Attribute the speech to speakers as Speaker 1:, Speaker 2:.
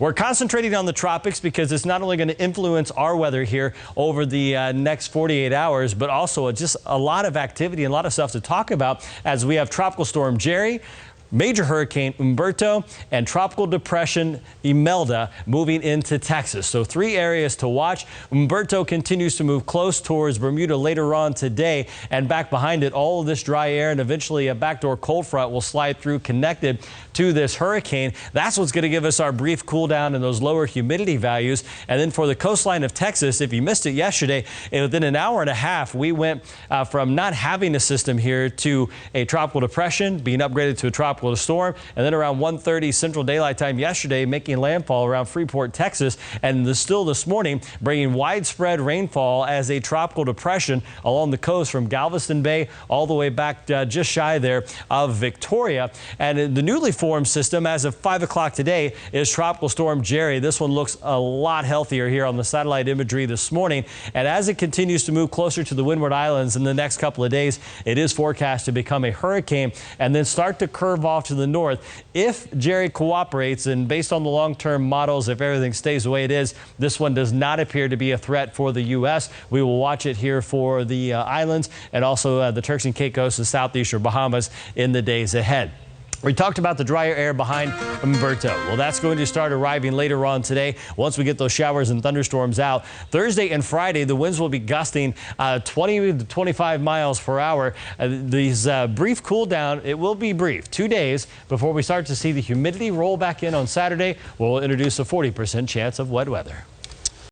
Speaker 1: We're concentrating on the tropics because it's not only going to influence our weather here over the next 48 hours, but also just a lot of activity and a lot of stuff to talk about as we have Tropical Storm Jerry, Major Hurricane Humberto, and Tropical Depression Imelda moving into Texas. So 3 areas to watch. Humberto continues to move close towards Bermuda later on today, and back behind it, all of this dry air and eventually a backdoor cold front will slide through connected to this hurricane. That's what's going to give us our brief cool down and those lower humidity values. And then for the coastline of Texas, if you missed it yesterday, within an hour and a half, we went from not having a system here to a tropical depression being upgraded to a tropical storm, and then around 1:30 Central Daylight Time yesterday, making landfall around Freeport, Texas, and still this morning bringing widespread rainfall as a tropical depression along the coast from Galveston Bay all the way back just shy there of Victoria. And the newly formed system as of 5 o'clock today is Tropical Storm Jerry. This one looks a lot healthier here on the satellite imagery this morning, and as it continues to move closer to the Windward Islands in the next couple of days, it is forecast to become a hurricane and then start to curve off to the north. If Jerry cooperates, and based on the long-term models, if everything stays the way it is, this one does not appear to be a threat for the U.S. We will watch it here for the islands and also the Turks and Caicos, the southeastern Bahamas in the days ahead. We talked about the drier air behind Humberto. Well, that's going to start arriving later on today once we get those showers and thunderstorms out. Thursday and Friday, the winds will be gusting 20 to 25 miles per hour. These brief cool down, it will be brief, 2 days before we start to see the humidity roll back in on Saturday. We'll introduce a 40% chance of wet weather.